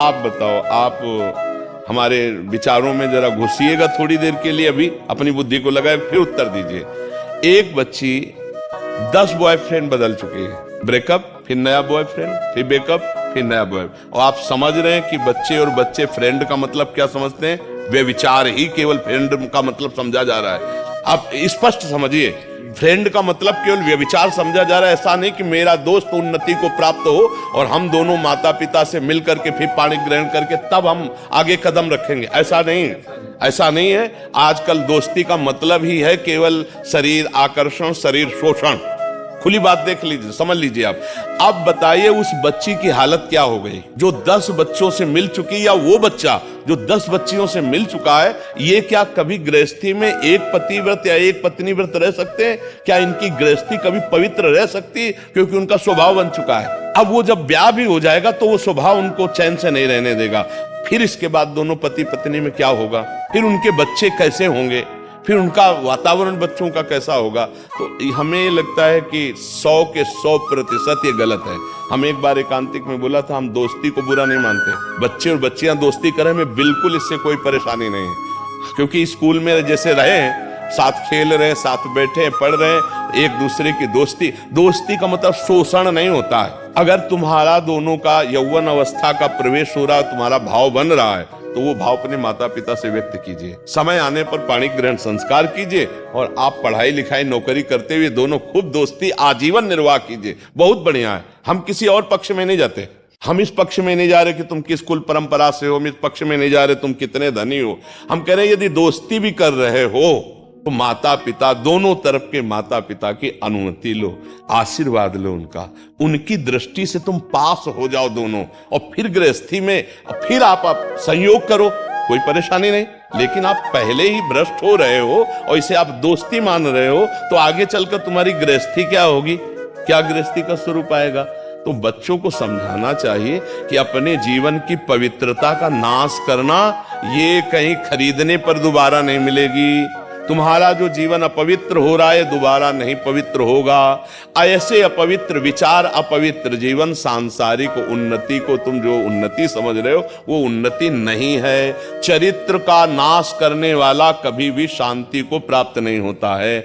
आप बताओ, आप हमारे विचारों में जरा घुसिएगा थोड़ी देर के लिए, अभी अपनी बुद्धि को लगाए फिर उत्तर दीजिए। एक बच्ची 10 बॉयफ्रेंड बदल चुकी है, ब्रेकअप फिर नया बॉयफ्रेंड फिर ब्रेकअप फिर नया बॉयफ्रेंड, और आप समझ रहे हैं कि बच्चे और बच्चे फ्रेंड का मतलब क्या समझते हैं? वे विचार ही केवल फ्रेंड का मतलब समझा जा रहा है। आप स्पष्ट समझिए, फ्रेंड का मतलब केवल व्यभिचार समझा जा रहा है। ऐसा नहीं कि मेरा दोस्त उन्नति को प्राप्त हो और हम दोनों माता पिता से मिल करके फिर पाणी ग्रहण करके तब हम आगे कदम रखेंगे, ऐसा नहीं, ऐसा नहीं है। आजकल दोस्ती का मतलब ही है केवल शरीर आकर्षण, शरीर शोषण। खुली बात देख लीजिए, समझ लीजिए आप। अब बताइए उस बच्ची की हालत क्या हो गई जो 10 बच्चों से मिल चुकी, या वो बच्चा जो 10 बच्चियों से मिल चुका है। ये क्या कभी गृहस्थी में एक पतिव्रत या एक पत्नी व्रत रह सकते हैं? क्या इनकी गृहस्थी कभी पवित्र रह सकती है? क्योंकि उनका स्वभाव बन चुका है। अब वो जब ब्याह भी हो जाएगा तो वो स्वभाव उनको चैन से नहीं रहने देगा। फिर इसके बाद दोनों पति पत्नी में क्या होगा? फिर उनके बच्चे कैसे होंगे? फिर उनका वातावरण बच्चों का कैसा होगा? तो हमें लगता है कि 100 के 100% ये गलत है। हम एक बार एकांतिक में बोला था, हम दोस्ती को बुरा नहीं मानते, बच्चे और बच्चियां दोस्ती करें में बिल्कुल इससे कोई परेशानी नहीं है। क्योंकि स्कूल में जैसे रहे, साथ खेल रहे, साथ बैठे पढ़ रहे, एक दूसरे की दोस्ती, दोस्ती का मतलब शोषण नहीं होता है। अगर तुम्हारा दोनों का यौवन अवस्था का प्रवेश हो रहा है, तुम्हारा भाव बन रहा है, तो वो भाव अपने माता पिता से व्यक्त कीजिए। समय आने पर पाणी ग्रहण संस्कार कीजिए, और आप पढ़ाई लिखाई नौकरी करते हुए दोनों खूब दोस्ती आजीवन निर्वाह कीजिए। बहुत बढ़िया है। हम किसी और पक्ष में नहीं जाते, हम इस पक्ष में नहीं जा रहे कि तुम किस कुल परंपरा से हो, हम इस पक्ष में नहीं जा रहे तुम कितने धनी हो। हम कह रहे हैं यदि दोस्ती भी कर रहे हो तो माता पिता, दोनों तरफ के माता पिता की अनुमति लो, आशीर्वाद लो उनका, उनकी दृष्टि से तुम पास हो जाओ दोनों, और फिर गृहस्थी में फिर आप संयोग करो, कोई परेशानी नहीं। लेकिन आप पहले ही भ्रष्ट हो रहे हो और इसे आप दोस्ती मान रहे हो, तो आगे चलकर तुम्हारी गृहस्थी क्या होगी? क्या गृहस्थी का स्वरूप आएगा? तो बच्चों को समझाना चाहिए कि अपने जीवन की पवित्रता का नाश करना ये कहीं खरीदने पर दोबारा नहीं मिलेगी। तुम्हारा जो जीवन अपवित्र हो रहा है दोबारा नहीं पवित्र होगा। ऐसे अपवित्र विचार, अपवित्र जीवन, सांसारिक उन्नति को तुम जो उन्नति समझ रहे हो वो उन्नति नहीं है। चरित्र का नाश करने वाला कभी भी शांति को प्राप्त नहीं होता है।